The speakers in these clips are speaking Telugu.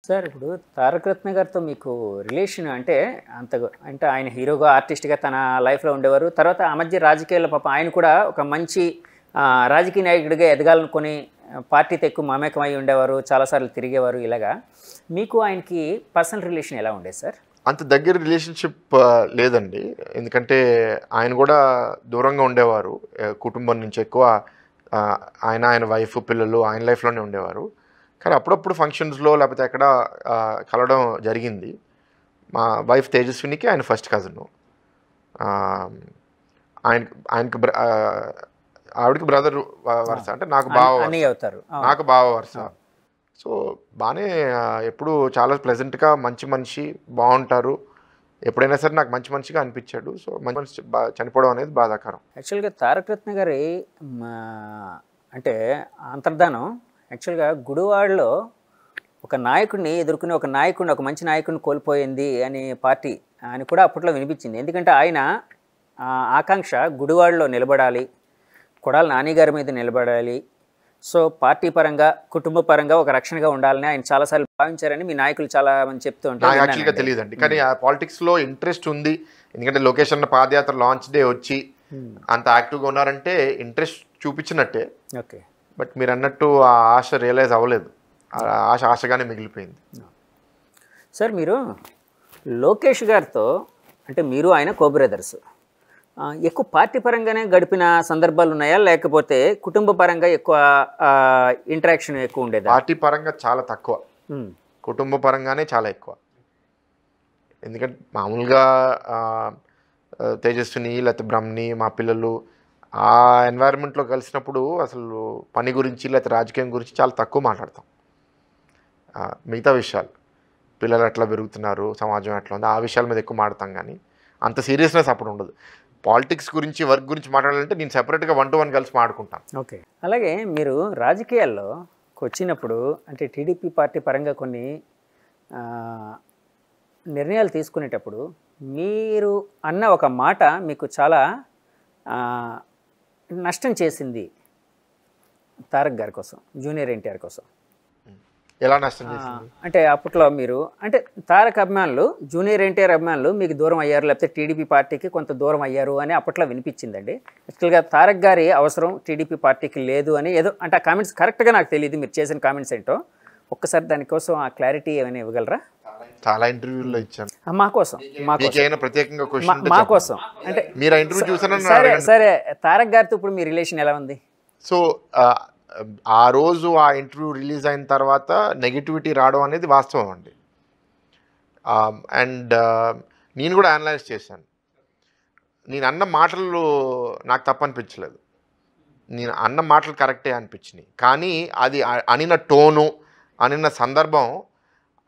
సార్ ఇప్పుడు 'తారక రత్న' గారితో మీకు రిలేషన్ అంటే అంటే ఆయన హీరోగా, ఆర్టిస్ట్‌గా తన లైఫ్‌లో ఉండేవారు. తర్వాత ఆ మధ్య రాజకీయాల్లో పాపం ఆయన కూడా ఒక మంచి రాజకీయ నాయకుడిగా ఎదగాలనుకుని పార్టీతో ఎక్కువ మమేకమై ఉండేవారు. చాలా సార్లు తిరిగేవారు ఇలాగా. మీకు ఆయనకి పర్సనల్ రిలేషన్ ఎలా ఉండేది సార్? అంత దగ్గర రిలేషన్‌షిప్ లేదండి. ఎందుకంటే ఆయన గూడా దూరంగా ఉండేవారు. కుటుంబం నుంచి ఎక్కువ ఆయన వైఫ్, పిల్లలు ఆయన లైఫ్‌లోనే ఉండేవారు. కానీ అప్పుడప్పుడు ఫంక్షన్స్‌లో లేకపోతే ఎక్కడ కలవడం జరిగింది. మా వైఫ్ తేజస్వినికి ఆయన ఫస్ట్ కజిను. ఆహ్, ఆయనకి ఆయనకి ఆవిడకి బ్రదర్ వరుస. అంటే నాకు బావ వరుస. అన్నయ్య అవుతారు. నాకు బావ వరుస. సో, బానే ఎప్పుడూ చాలా ప్లెజెంట్‌గా మంచి మనిషి, బావుంటారు. ఎప్పుడైనా సరే నాకు మంచి మనిషిగా అనిపిచ్చాడు. సో, మంచి మనిషి చనిపోవడం అనేది బాధాకరం. యాక్చువల్‌గా 'తారక రత్న' గారి మా అంటే అంతర్ధానం యాక్చువల్‌గా గుడివాడలో ఒక నాయకుడిని ఎదుర్కొని ఒక మంచి నాయకుడిని కోల్పోయింది అని పార్టీ అని కూడా అప్పట్లో వినిపించింది. ఎందుకంటే ఆయన ఆకాంక్ష గుడివాడలో నిలబడాలి, కొడాలి నాని గారి మీద నిలబడాలి. సో పార్టీ పరంగా, కుటుంబ పరంగా ఒక రక్షణగా ఉండాలని ఆయన చాలాసార్లు భావించారని మీ నాయకులు చాలా మంది చెప్తూ నాకు ఉంటారు. యాక్చువల్‌గా తెలీదండి. కానీ ఆ పాలిటిక్స్‌లో ఇంట్రెస్ట్ ఉంది. ఎందుకంటే లోకేష్ అన్న పాదయాత్ర లాంచ్ డే వచ్చి అంత యాక్టివ్‌గా ఉన్నారంటే ఇంట్రెస్ట్ చూపించినట్టే. ఓకే బట్ మీరన్నట్టు ఆ ఆశ రియలైజ్ అవ్వలేదు. ఆ ఆశ ఆశగానే మిగిలిపోయింది. సార్ మీరు లోకేష్ గారితో అంటే మీరు ఆయన కో బ్రదర్స్ ఎక్కువ పార్టీ పరంగానే గడిపిన సందర్భాలు ఉన్నాయా, లేకపోతే కుటుంబ పరంగా ఎక్కువ ఇంటరాక్షన్ ఎక్కువ ఉండేదా? పార్టీ పరంగా చాలా తక్కువ. కుటుంబ పరంగానే చాలా ఎక్కువ. ఎందుకంటే మామూలుగా తేజస్విని లేకపోతే బ్రహ్మని మా పిల్లలు ఆ ఎన్వైరన్మెంట్లో కలిసినప్పుడు అసలు పని గురించి లేకపోతే రాజకీయం గురించి చాలా తక్కువ మాట్లాడతాం. మిగతా విషయాలు పిల్లలు ఎట్లా పెరుగుతున్నారు, సమాజం ఎట్లా ఉంది, ఆ విషయాల మీద ఎక్కువ మాట్లాడతాం. కానీ అంత సీరియస్నెస్ అప్పుడు ఉండదు. పాలిటిక్స్ గురించి, వర్క్ గురించి మాట్లాడాలంటే నేను సెపరేట్గా 1 to 1 కలిసి మాట్లాడుకుంటాను. ఓకే. అలాగే మీరు రాజకీయాల్లో వచ్చినప్పుడు అంటే టీడీపీ పార్టీ పరంగా కొన్ని నిర్ణయాలు తీసుకునేటప్పుడు మీరు అన్న ఒక మాట మీకు చాలా నష్టం చేసింది తారక్ గారి కోసం, జూనియర్ ఎన్టీఆర్ కోసం. ఎలా నష్టం చేసింది అంటే అప్పట్లో మీరు అంటే తారక్ అభిమానులు, జూనియర్ ఎన్టీఆర్ అభిమానులు మీకు దూరం అయ్యారు, లేకపోతే టీడీపీ పార్టీకి కొంత దూరం అయ్యారు అని అప్పట్లో వినిపించిందండి. యాక్చువల్గా తారక్ గారి అవసరం టీడీపీ పార్టీకి లేదు అని ఏదో అంటే ఆ కామెంట్స్ కరెక్ట్గా నాకు తెలియదు, మీరు చేసిన కామెంట్స్ ఏంటో ఒక్కసారి దానికోసం ఆ క్లారిటీ ఏమైనా ఇవ్వగలరా? చాలా ఇంటర్వ్యూల్లో ఇచ్చాను. మా కోసం ప్రత్యేకంగా మా కోసం అంటే మీరు ఆ ఇంటర్వ్యూ చూసారని. సరే తారక్ గారితో ఇప్పుడు మీ రిలేషన్ ఎలా ఉంది? సో ఆ రోజు ఆ ఇంటర్వ్యూ రిలీజ్ అయిన తర్వాత నెగిటివిటీ రావడం అనేది వాస్తవం అండి. అండ్ నేను కూడా అనలైజ్ చేశాను. నేను అన్న మాటలు నాకు తప్పనిపించలేదు. నేను అన్న మాటలు కరెక్టే అనిపించినాయి. కానీ అది అనిన టోను, అనిన సందర్భం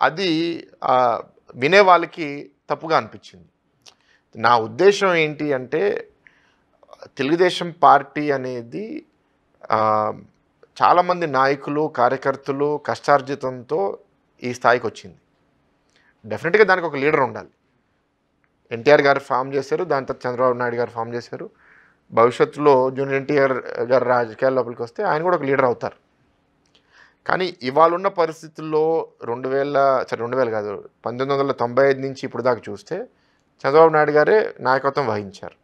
అది వినే వాళ్ళకి తప్పుగా అనిపించింది. నా ఉద్దేశం ఏంటి అంటే తెలుగుదేశం పార్టీ అనేది చాలామంది నాయకులు, కార్యకర్తలు కష్టార్జితంతో ఈ స్థాయికి వచ్చింది. డెఫినెట్గా దానికి ఒక లీడర్ ఉండాలి. ఎన్టీఆర్ గారు ఫామ్ చేశారు, దాని తర్వాత చంద్రబాబు నాయుడు గారు ఫామ్ చేశారు. భవిష్యత్తులో జూనియర్ ఎన్టీఆర్ గారు రాజకీయాల లోపలికి వస్తే ఆయన కూడా ఒక లీడర్ అవుతారు. కానీ ఇవాళ ఉన్న పరిస్థితుల్లో 2000 కాదు 1995 నుంచి ఇప్పుడు దాకా చూస్తే చంద్రబాబు నాయుడు గారే నాయకత్వం వహించారు.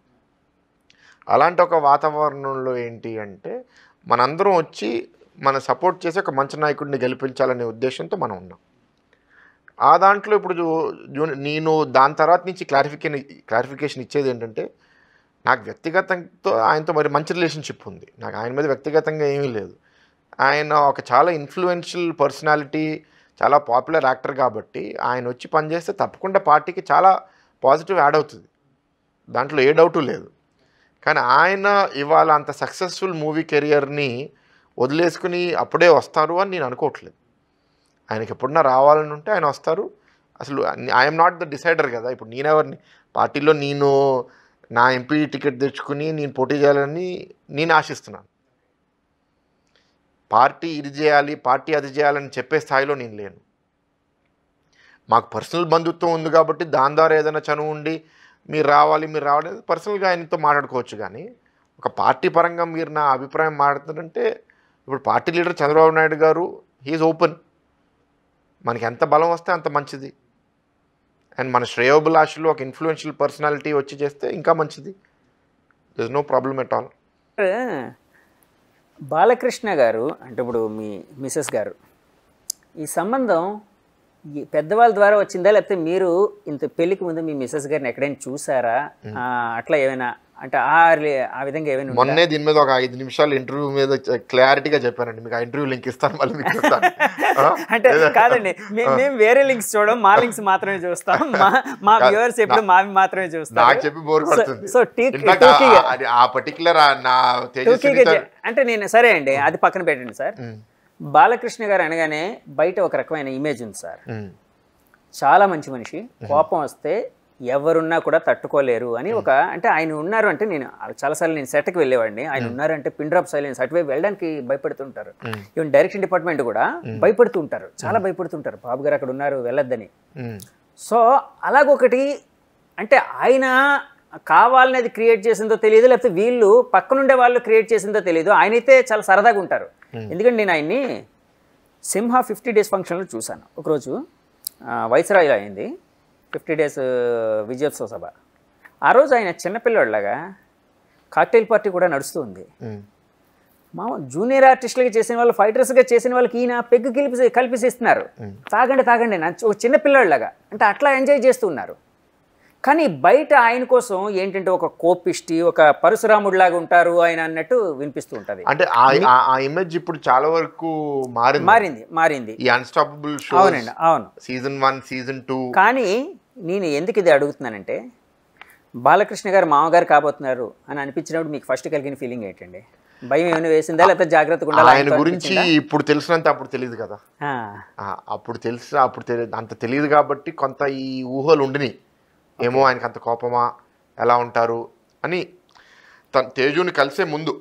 అలాంటి ఒక వాతావరణంలో ఏంటి అంటే మనందరం వచ్చి మన సపోర్ట్ చేసి ఒక మంచి నాయకుడిని గెలిపించాలనే ఉద్దేశంతో మనం ఉన్నాం. ఆ దాంట్లో ఇప్పుడు నేను దాని తర్వాత నుంచి క్లారిఫికేషన్ ఇచ్చేది ఏంటంటే నాకు వ్యక్తిగతంతో ఆయనతో మరి మంచి రిలేషన్షిప్ ఉంది. నాకు ఆయన మీద వ్యక్తిగతంగా ఏమీ లేదు. ఆయన ఒక చాలా ఇన్ఫ్లుయెన్షియల్ పర్సనాలిటీ, చాలా పాపులర్ యాక్టర్ కాబట్టి ఆయన వచ్చి పనిచేస్తే తప్పకుండా పార్టీకి చాలా పాజిటివ్ యాడ్ అవుతుంది. దాంట్లో ఏ డౌటు లేదు. కానీ ఆయన ఇవాళ అంత సక్సెస్ఫుల్ మూవీ కెరియర్ని వదిలేసుకుని అప్పుడే వస్తారు అని నేను అనుకోవట్లేదు. ఆయనకి ఎప్పుడన్నా రావాలని ఉంటే ఆయన వస్తారు. అసలు ఐఎమ్ నాట్ ద డిసైడర్ కదా. ఇప్పుడు నేనెవరిని పార్టీలో నా ఎంపీ టికెట్ తెచ్చుకుని నేను పోటీ చేయాలని నేను ఆశిస్తున్నాను. పార్టీ ఇది చేయాలి, పార్టీ అది చేయాలని చెప్పే స్థాయిలో నేను లేను. మాకు పర్సనల్ బంధుత్వం ఉంది కాబట్టి దాని ద్వారా ఏదైనా చనువు ఉండి మీరు రావాలి పర్సనల్గా ఆయనతో మాట్లాడుకోవచ్చు. కానీ ఒక పార్టీ పరంగా మీరు నా అభిప్రాయం మాట్లాడుతున్నారంటే ఇప్పుడు పార్టీ లీడర్ చంద్రబాబు నాయుడు గారు హీఈస్ ఓపెన్. మనకి ఎంత బలం వస్తే అంత మంచిది. అండ్ మన శ్రేయోభిలాషులు ఒక ఇన్ఫ్లుయెన్షియల్ పర్సనాలిటీ వచ్చి చేస్తే ఇంకా మంచిది. There is no problem at all. Balakrishna garu అంటే ఇప్పుడు మీ మిసెస్ గారు, ఈ సంబంధం ఈ పెద్దవాళ్ళ ద్వారా వచ్చిందా, లేకపోతే మీరు ఇంత పెళ్ళికి ముందు మీ మిసెస్ గారిని ఎక్కడైనా చూసారా, అట్లా ఏమైనా అంటే ఆ విధంగా ఏమైనా? మొన్నే దీని మీద ఒక 5 నిమిషాలు ఇంటర్వ్యూ మీద క్లారిటీగా చెప్పానండి. మీకు ఆ ఇంటర్వ్యూ లింక్ ఇస్తాను, మళ్ళీ మీకు చెప్తాను. అంటే కాదండి, మేము వేరే లింక్స్ చూడం, మా లింక్స్ మాత్రమే చూస్తాం, మా వ్యూవర్స్ ఎప్పుడు మావి మాత్రమే చూస్తాం. నాకు చెప్పి బోర్ పడుతుంది. సో ఆ పర్టికులర్ నా అంటే నేను సరే అండి, అది పక్కన పెట్టండి సార్. బాలకృష్ణ గారు అనగానే బయట ఒక రకమైన ఇమేజ్ ఉంది సార్. చాలా మంచి మనిషి, కోపం వస్తే ఎవరున్నా కూడా తట్టుకోలేరు అని ఒక, అంటే ఆయన ఉన్నారు అంటే నేను చాలాసార్లు నేను సెట్కి వెళ్ళేవాడిని, ఆయన ఉన్నారంటే పిన్ డ్రాప్ సైలెన్స్, అటువైపు వెళ్ళడానికి భయపడుతుంటారు. ఈవెన్ డైరెక్షన్ డిపార్ట్మెంట్ కూడా భయపడుతుంటారు, చాలా భయపడుతుంటారు, బాబు గారు అక్కడ ఉన్నారు వెళ్ళొద్దని. సో అలాగొకటి అంటే ఆయన కావాలనేది క్రియేట్ చేసిందో తెలియదు, లేకపోతే వీళ్ళు పక్కనుండే వాళ్ళు క్రియేట్ చేసిందో తెలియదు. ఆయనైతే చాలా సరదాగా ఉంటారు. ఎందుకంటే నేను ఆయన్ని సింహ 50 days ఫంక్షన్లో చూశాను. ఒకరోజు వైస్రాయ్లో అయింది 50 days విజయోత్సవ సభ. ఆ రోజు ఆయన చిన్నపిల్లవాళ్ళలాగా కాక్టైల్ పార్టీ కూడా నడుస్తుంది. జూనియర్ ఆర్టిస్టులుగా చేసిన వాళ్ళు, ఫైటర్స్గా చేసిన వాళ్ళకి ఈయన పెగ్గు కల్పిస్తున్నారు, తాగండి తాగండి ఒక చిన్నపిల్లవాళ్ళలాగా, అంటే అట్లా ఎంజాయ్ చేస్తూ ఉన్నారు. కానీ బయట ఆయన కోసం ఏంటంటే ఒక కోపిష్టి, ఒక పరశురాముడిలాగా ఉంటారు ఆయన అన్నట్టు వినిపిస్తూ ఉంటుంది. అంటే ఆ ఇమేజ్ ఇప్పుడు చాలా వరకు మారింది. ఈ అన్స్టాపబుల్ షో. అవునండి, అవును. Season 1, season 2. కానీ నేను ఎందుకు ఇది అడుగుతున్నానంటే, బాలకృష్ణ గారు మామగారు కాబోతున్నారు అని అనిపించినప్పుడు మీకు ఫస్ట్ కలిగిన ఫీలింగ్ ఏంటండి? భయం ఏమైనా వేసిందా, లేకపోతే జాగ్రత్తగా ఉండాలి? ఆయన గురించి ఇప్పుడు తెలిసినంత అప్పుడు తెలియదు కదా. అప్పుడు అంత తెలియదు కాబట్టి కొంత ఈ ఊహలు ఉండినాయి. ఏమో ఆయనకు అంత కోపమా, ఎలా ఉంటారు అని. తేజుని కలిసే ముందు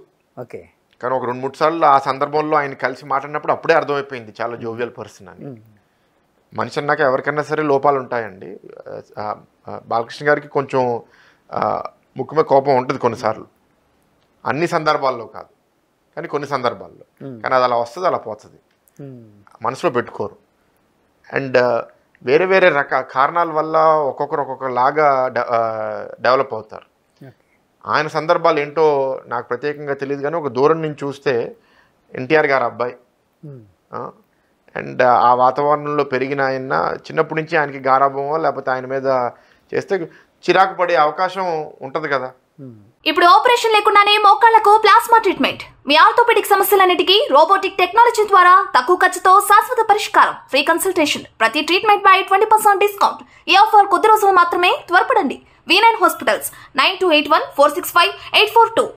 ఓకే, కానీ ఒక 2-3 సార్లు ఆ సందర్భంలో ఆయన కలిసి మాట్లాడినప్పుడు అప్పుడే అర్థమైపోయింది చాలా జోవియల్ పర్సన్ అని. మనిషి అన్నాక ఎవరికైనా సరే లోపాలు ఉంటాయండి. బాలకృష్ణ గారికి కొంచెం ముఖ్యమైన కోపం ఉంటుంది కొన్నిసార్లు, అన్ని సందర్భాల్లో కాదు కానీ కొన్ని సందర్భాల్లో. కానీ అది అలా వస్తుంది, అలా పోతుంది, మనసులో పెట్టుకోరు. అండ్ వేరే వేరే కారణాల వల్ల ఒక్కొక్కలాగా డెవలప్ అవుతారు. ఆయన సందర్భాలు ఏంటో నాకు ప్రత్యేకంగా తెలియదు, కానీ ఒక దూరం నుంచి చూస్తే ఎన్టీఆర్ గారు అబ్బాయి, అండ్ ఆ వాతావరణంలో పెరిగిన ఆయన చిన్నప్పటి నుంచి ఆయనకి గారాభమో లేకపోతే ఆయన మీద చేస్తే చిరాకు పడే అవకాశం ఉంటుంది కదా. ఇప్పుడు ఆపరేషన్ లేకుండానే మోకాళ్లకు ప్లాస్మా ట్రీట్మెంట్. మీ ఆర్థోపెడిక్ సమస్యలన్నిటికీ రోబోటిక్ టెక్నాలజీ ద్వారా తక్కువ ఖర్చుతో శాశ్వత పరిష్కారం. ఫ్రీ కన్సల్టేషన్, ప్రతి ట్రీట్మెంట్ పై 20% డిస్కౌంట్. ఈ ఆఫర్ కొద్ది రోజులు మాత్రమే, త్వరపడండి. V9 hospitals 9281465842.